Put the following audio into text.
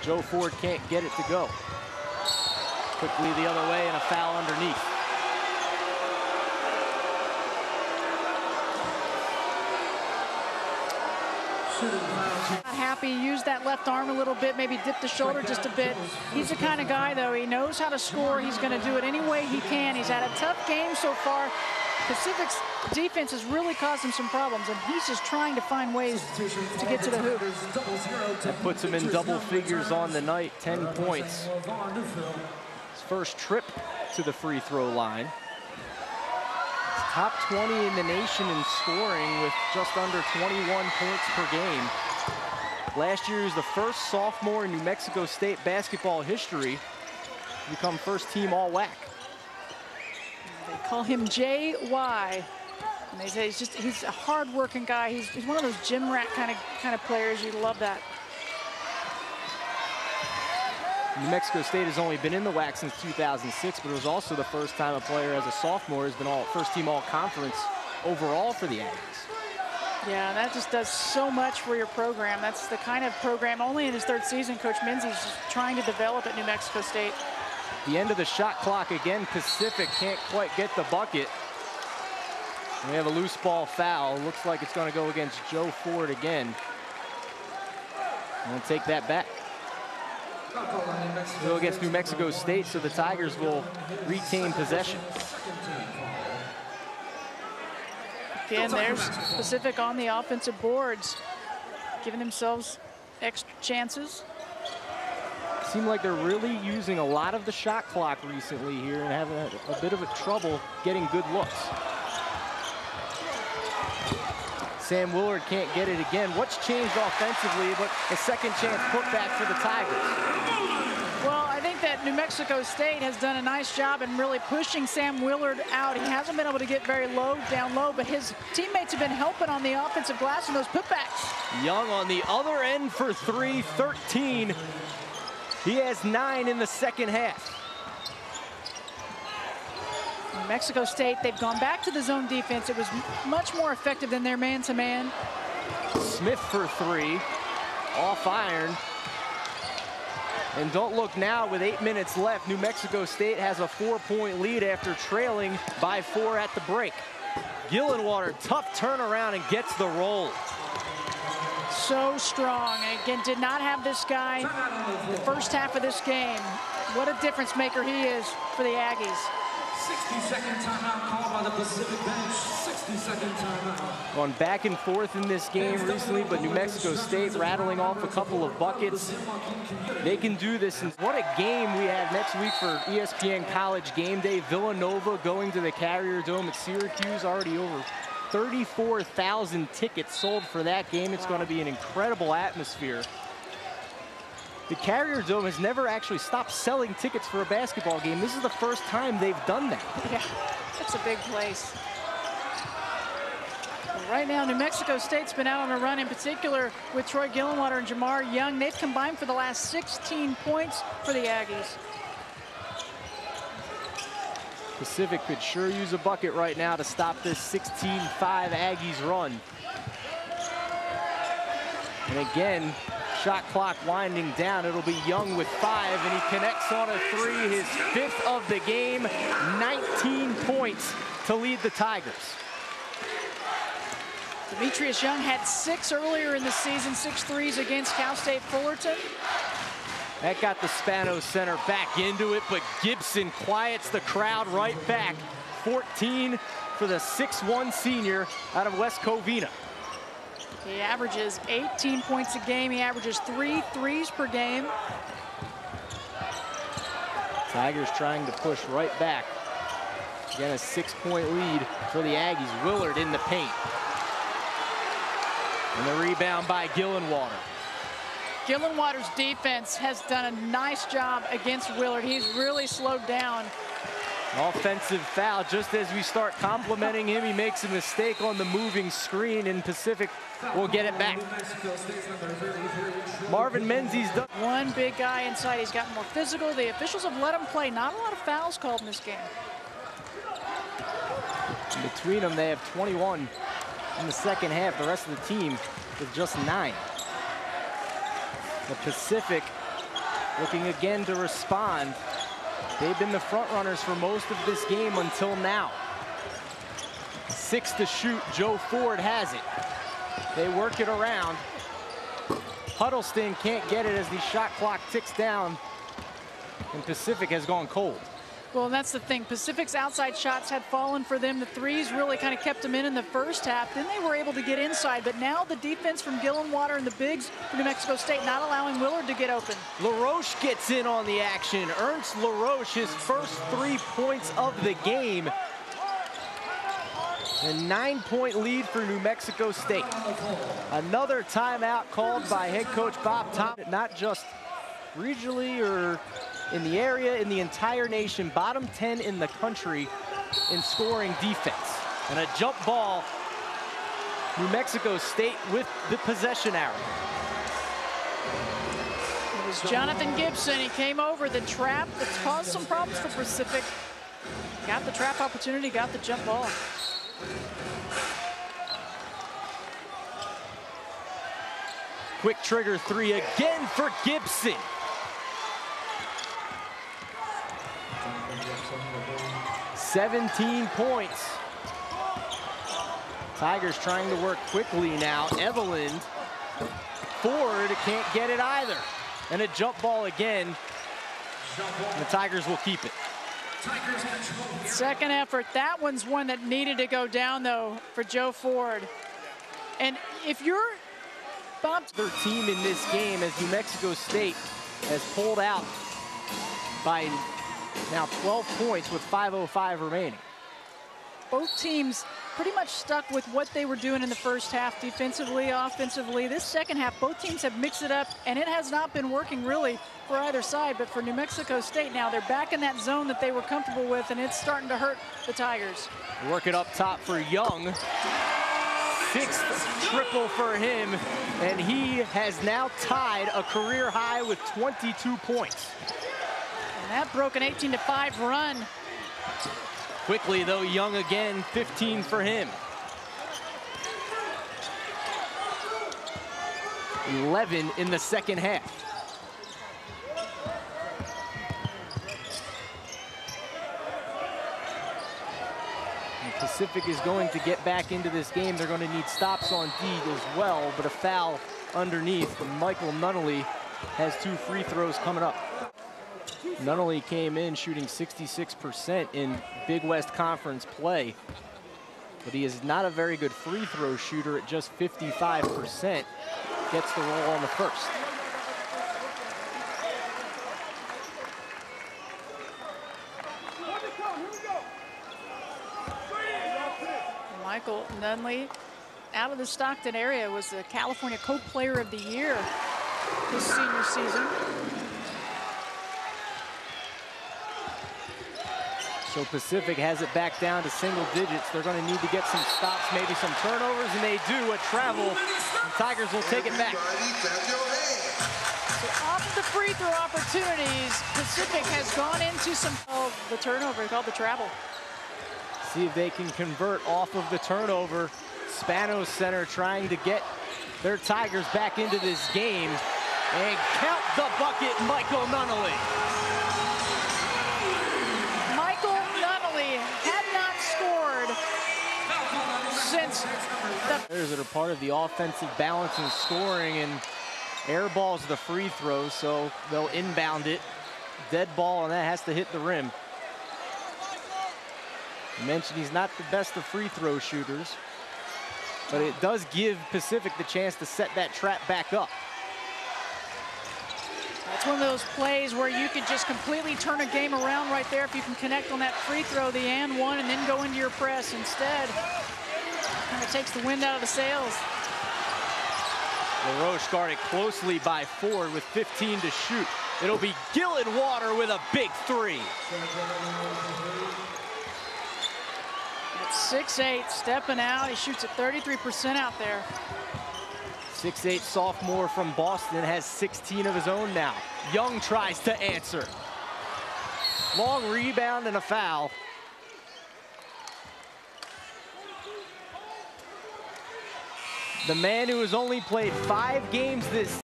Joe Ford can't get it to go. Quickly the other way and a foul underneath. Not happy, used that left arm a little bit, maybe dipped the shoulder just a bit. He's the kind of guy, though, he knows how to score. He's going to do it any way he can. He's had a tough game so far. Pacific's defense has really caused him some problems, and he's just trying to find ways to get to the hoop. That puts him in double figures on the night, 10 points. His first trip to the free throw line. He's top 20 in the nation in scoring with just under 21 points per game. Last year, he was the first sophomore in New Mexico State basketball history to become first team all-WAC. They call him JY. And they say he's a hard-working guy. He's one of those gym rat kind of players. You love that. New Mexico State has only been in the WAC since 2006, but it was also the first time a player as a sophomore has been first team all-conference overall for the Aggies. Yeah, that just does so much for your program. That's the kind of program, only in his third season, Coach Menzies just trying to develop at New Mexico State. The end of the shot clock again. Pacific can't quite get the bucket. And we have a loose ball foul. Looks like it's going to go against Joe Ford again. We'll take that back. We'll go against New Mexico State, so the Tigers will retain possession. Again, there's Pacific on the offensive boards, giving themselves extra chances. Seem like they're really using a lot of the shot clock recently here and having a bit of trouble getting good looks. Sam Willard can't get it again. What's changed offensively, but a second chance putback for the Tigers? Well, I think that New Mexico State has done a nice job in really pushing Sam Willard out. He hasn't been able to get very low, down low, but his teammates have been helping on the offensive glass in those putbacks. Young on the other end for three, 13. He has 9 in the second half. New Mexico State, they've gone back to the zone defense. It was much more effective than their man-to-man. Smith for 3, off iron. And don't look now, with 8 minutes left, New Mexico State has a 4-point lead after trailing by 4 at the break. Gillenwater, tough turnaround and gets the roll. So strong, and again, did not have this guy the first half of this game. What a difference maker he is for the Aggies. 60-second timeout called by the Pacific bench. 60-second timeout. Gone back and forth in this game recently, but New Mexico State rattling off a couple of buckets. They can do this. And what a game we have next week for ESPN College Game Day. Villanova going to the Carrier Dome at Syracuse, already over 34,000 tickets sold for that game. It's going to be an incredible atmosphere. The Carrier Dome has never actually stopped selling tickets for a basketball game. This is the first time they've done that. Yeah, that's a big place. Right now, New Mexico State's been out on a run, in particular with Troy Gillenwater and Jamar Young. They've combined for the last 16 points for the Aggies. Pacific could sure use a bucket right now to stop this 16-5 Aggies run. And again, shot clock winding down. It'll be Young with 5, and he connects on a 3, his 5th of the game. 19 points to lead the Tigers. Demetrius Young had 6 earlier in the season, 6 threes against Cal State Fullerton. That got the Spano Center back into it, but Gibson quiets the crowd right back. 14 for the 6'1" senior out of West Covina. He averages 18 points a game. He averages 3 threes per game. Tigers trying to push right back. Again, a 6-point lead for the Aggies. Willard in the paint. And the rebound by Gillenwater. Gillenwater's defense has done a nice job against Willard. He's really slowed down. Offensive foul just as we start complimenting him. He makes a mistake on the moving screen, and Pacific will get it back. Marvin Menzies done. One big guy inside. He's gotten more physical. The officials have let him play. Not a lot of fouls called in this game. In between them, they have 21 in the second half. The rest of the team with just 9. The Pacific looking again to respond. They've been the front runners for most of this game until now. 6 to shoot, Joe Ford has it. They work it around. Huddleston can't get it as the shot clock ticks down, and Pacific has gone cold. Well, and that's the thing. Pacific's outside shots had fallen for them. The threes really kind of kept them in the first half. Then they were able to get inside. But now the defense from Gillenwater and the bigs for New Mexico State not allowing Willard to get open. LaRoche gets in on the action. Ernst LaRoche, his first 3 points of the game. A 9-point lead for New Mexico State. Another timeout called by head coach Bob Thompson. Not just regionally or in the area, in the entire nation, bottom 10 in the country in scoring defense. And a jump ball, New Mexico State with the possession arrow. It was Jonathan Gibson. He came over the trap that caused some problems for Pacific. Got the trap opportunity, got the jump ball. Quick trigger 3 again for Gibson. $17 points. Tigers trying to work quickly now. Eveland, Ford can't get it either. And a jump ball again. And the Tigers will keep it. Second effort. That one's one that needed to go down, though, for Joe Ford. And if you're bumped... Their team in this game as New Mexico State has pulled out by now 12 points with 5:05 remaining. Both teams pretty much stuck with what they were doing in the first half, defensively, offensively. This second half, both teams have mixed it up, and it has not been working really for either side. But for New Mexico State now, they're back in that zone that they were comfortable with, and it's starting to hurt the Tigers. Work it up top for Young. 6th triple for him, and he has now tied a career high with 22 points. And that broke an 18-5 run. Quickly, though, Young again, 15 for him. 11 in the second half. And Pacific is going to get back into this game. They're going to need stops on D as well, but a foul underneath. Michael Nunnally has 2 free throws coming up. Nunnally came in shooting 66% in Big West Conference play, but he is not a very good free throw shooter at just 55%. Gets the roll on the first. Michael Nunnally, out of the Stockton area, was the California Co-Player of the Year this senior season. So Pacific has it back down to single digits. They're going to need to get some stops, maybe some turnovers, and they do. A travel, and Tigers will take it back. So off the free throw opportunities, Pacific has gone into some of the turnover called the travel. See if they can convert off of the turnover. Spanos Center trying to get their Tigers back into this game. And count the bucket, Michael Nunnally. Since the players that are part of the offensive balance and scoring, and air balls the free throw, so they'll inbound it. Dead ball, and that has to hit the rim. I mentioned he's not the best of free throw shooters, but it does give Pacific the chance to set that trap back up. That's one of those plays where you could just completely turn a game around right there if you can connect on that free throw, the and one, and then go into your press instead. Kind of takes the wind out of the sails. LaRoche guarded closely by Ford with 15 to shoot. It'll be Gillenwater with a big 3. At 6'8", stepping out. He shoots at 33% out there. 6'8" sophomore from Boston has 16 of his own now. Young tries to answer. Long rebound and a foul. The man who has only played 5 games this